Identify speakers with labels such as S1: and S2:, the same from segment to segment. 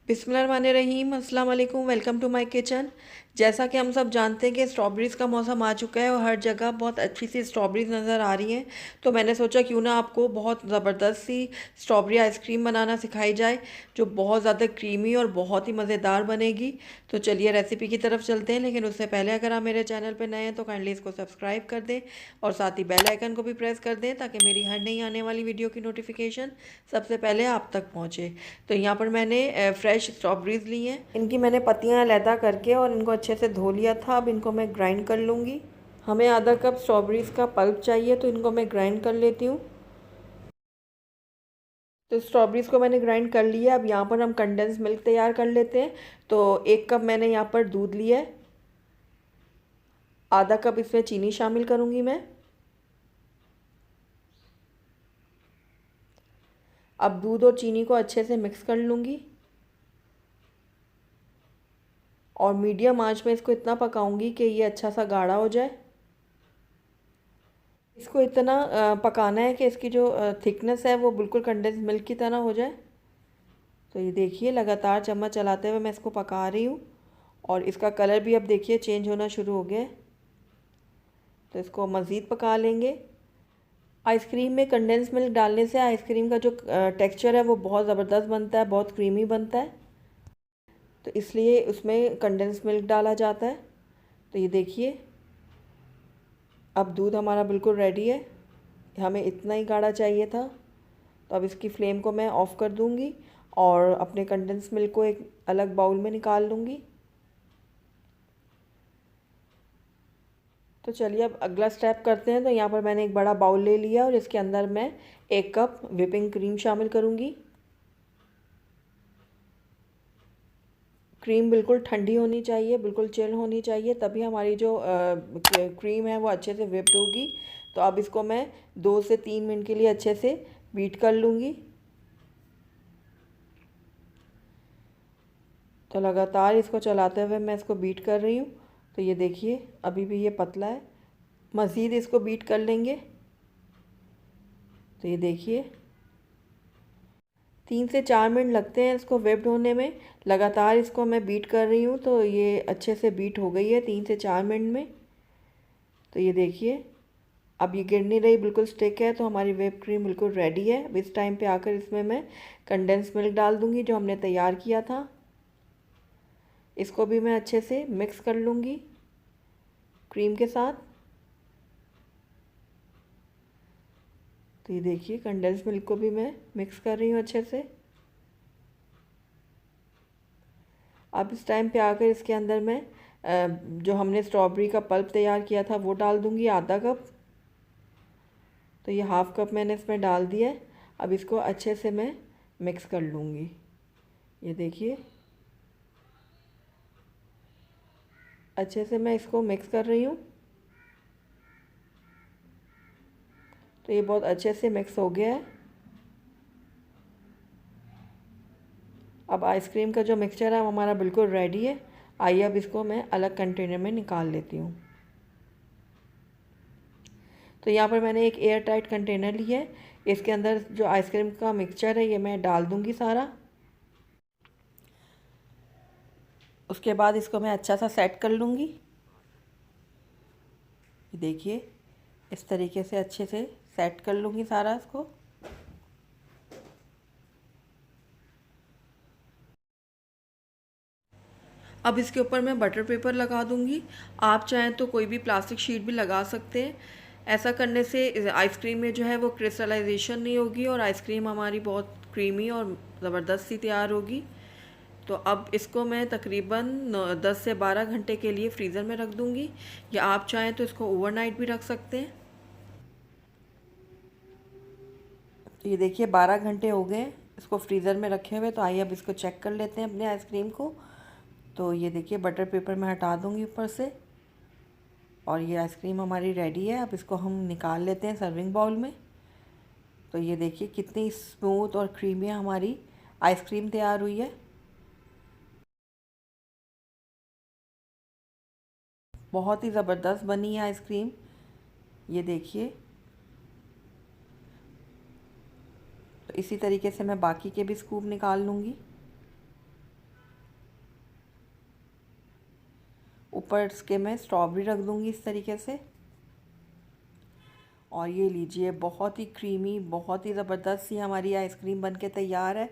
S1: बिस्मिल्लाहिर्रहमानिर्रहीम अस्सलाम वालेकुम। Welcome to my kitchen. जैसा कि हम सब जानते हैं कि स्ट्रॉबेरीज़ का मौसम आ चुका है और हर जगह बहुत अच्छी सी स्ट्रॉबेरीज़ नज़र आ रही हैं। तो मैंने सोचा क्यों ना आपको बहुत ज़बरदस्त सी स्ट्रॉबेरी आइसक्रीम बनाना सिखाई जाए, जो बहुत ज़्यादा क्रीमी और बहुत ही मज़ेदार बनेगी। तो चलिए रेसिपी की तरफ चलते हैं, लेकिन उससे पहले अगर आप मेरे चैनल पर नए हैं तो काइंडली इसको सब्सक्राइब कर दें और साथ ही बेल आइकन को भी प्रेस कर दें, ताकि मेरी हर नई आने वाली वीडियो की नोटिफिकेशन सबसे पहले आप तक पहुँचे। तो यहाँ पर मैंने फ्रेश स्ट्रॉबेरीज़ ली हैं। इनकी मैंने पत्तियाँ अलहदा करके और इनको अच्छे से धो लिया था। अब इनको मैं ग्राइंड कर लूँगी। हमें आधा कप स्ट्रॉबेरीज़ का पल्प चाहिए, तो इनको मैं ग्राइंड कर लेती हूँ। तो स्ट्रॉबेरीज़ को मैंने ग्राइंड कर लिया। अब यहाँ पर हम कंडेंस मिल्क तैयार कर लेते हैं। तो 1 कप मैंने यहाँ पर दूध लिया है। आधा कप इसमें चीनी शामिल करूँगी मैं। अब दूध और चीनी को अच्छे से मिक्स कर लूँगी और मीडियम आंच में इसको इतना पकाऊंगी कि ये अच्छा सा गाढ़ा हो जाए। इसको इतना पकाना है कि इसकी जो थिकनेस है वो बिल्कुल कंडेंस मिल्क की तरह हो जाए। तो ये देखिए, लगातार चम्मच चलाते हुए मैं इसको पका रही हूँ और इसका कलर भी अब देखिए चेंज होना शुरू हो गया है। तो इसको मज़ीद पका लेंगे। आइसक्रीम में कंडेंस मिल्क डालने से आइसक्रीम का जो टेक्सचर है वो बहुत ज़बरदस्त बनता है, बहुत क्रीमी बनता है। तो इसलिए उसमें कंडेंस मिल्क डाला जाता है। तो ये देखिए, अब दूध हमारा बिल्कुल रेडी है। हमें इतना ही गाढ़ा चाहिए था। तो अब इसकी फ्लेम को मैं ऑफ़ कर दूंगी और अपने कंडेंस मिल्क को एक अलग बाउल में निकाल लूँगी। तो चलिए अब अगला स्टेप करते हैं। तो यहाँ पर मैंने एक बड़ा बाउल ले लिया और इसके अंदर मैं 1 कप व्हिपिंग क्रीम शामिल करूँगी। क्रीम बिल्कुल ठंडी होनी चाहिए, बिल्कुल चिल होनी चाहिए, तभी हमारी जो क्रीम है वो अच्छे से व्हिप्ड होगी। तो अब इसको मैं 2 से 3 मिनट के लिए अच्छे से बीट कर लूँगी। तो लगातार इसको चलाते हुए मैं इसको बीट कर रही हूँ। तो ये देखिए, अभी भी ये पतला है। मज़ीद इसको बीट कर लेंगे। तो ये देखिए, 3 से 4 मिनट लगते हैं इसको व्हिप्ड होने में। लगातार इसको मैं बीट कर रही हूँ, तो ये अच्छे से बीट हो गई है 3 से 4 मिनट में। तो ये देखिए, अब ये गिर नहीं रही, बिल्कुल स्टिक है। तो हमारी व्हिप क्रीम बिल्कुल रेडी है। अब इस टाइम पे आकर इसमें मैं कंडेंस मिल्क डाल दूँगी जो हमने तैयार किया था। इसको भी मैं अच्छे से मिक्स कर लूँगी क्रीम के साथ। तो ये देखिए, कंडेंस मिल्क को भी मैं मिक्स कर रही हूँ अच्छे से। अब इस टाइम पे आकर इसके अंदर मैं जो हमने स्ट्रॉबेरी का पल्प तैयार किया था वो डाल दूँगी, आधा कप। तो ये हाफ़ कप मैंने इसमें डाल दिया है। अब इसको अच्छे से मैं मिक्स कर लूँगी। ये देखिए, अच्छे से मैं इसको मिक्स कर रही हूँ। तो ये बहुत अच्छे से मिक्स हो गया है। अब आइसक्रीम का जो मिक्सचर है वो हमारा बिल्कुल रेडी है। आइए अब इसको मैं अलग कंटेनर में निकाल लेती हूँ। तो यहाँ पर मैंने एक एयर टाइट कंटेनर लिया है। इसके अंदर जो आइसक्रीम का मिक्सचर है ये मैं डाल दूँगी सारा। उसके बाद इसको मैं अच्छा सा सेट कर लूँगी। देखिए, इस तरीके से अच्छे से सेट कर लूँगी सारा इसको। अब इसके ऊपर मैं बटर पेपर लगा दूँगी। आप चाहें तो कोई भी प्लास्टिक शीट भी लगा सकते हैं। ऐसा करने से आइसक्रीम में जो है वो क्रिस्टलाइजेशन नहीं होगी और आइसक्रीम हमारी बहुत क्रीमी और ज़बरदस्त सी तैयार होगी। तो अब इसको मैं तकरीबन 10 से 12 घंटे के लिए फ्रीज़र में रख दूँगी, या आप चाहें तो इसको ओवरनाइट भी रख सकते हैं। तो ये देखिए, 12 घंटे हो गए इसको फ्रीज़र में रखे हुए। तो आइए अब इसको चेक कर लेते हैं अपने आइसक्रीम को। तो ये देखिए, बटर पेपर मैं हटा दूँगी ऊपर से और ये आइसक्रीम हमारी रेडी है। अब इसको हम निकाल लेते हैं सर्विंग बाउल में। तो ये देखिए, कितनी स्मूथ और क्रीमी हमारी आइसक्रीम तैयार हुई है। बहुत ही ज़बरदस्त बनी है आइसक्रीम। ये देखिए, तो इसी तरीके से मैं बाकी के भी स्कूप निकाल लूँगी। ऊपर इसके मैं स्ट्रॉबेरी रख दूँगी इस तरीके से। और ये लीजिए, बहुत ही क्रीमी, बहुत ही ज़बरदस्त सी हमारी आइसक्रीम बन के तैयार है।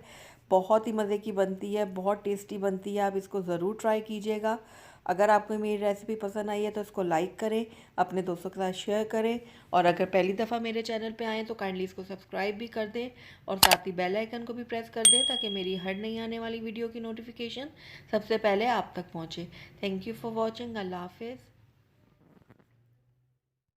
S1: बहुत ही मज़े की बनती है, बहुत टेस्टी बनती है। आप इसको ज़रूर ट्राई कीजिएगा। अगर आपको मेरी रेसिपी पसंद आई है तो इसको लाइक करें, अपने दोस्तों के साथ शेयर करें, और अगर पहली दफ़ा मेरे चैनल पे आएँ तो काइंडली इसको सब्सक्राइब भी कर दें और साथ ही बेल आइकन को भी प्रेस कर दें ताकि मेरी हर नई आने वाली वीडियो की नोटिफिकेशन सबसे पहले आप तक पहुँचे। Thank you for watching. अल्लाह हाफिज़।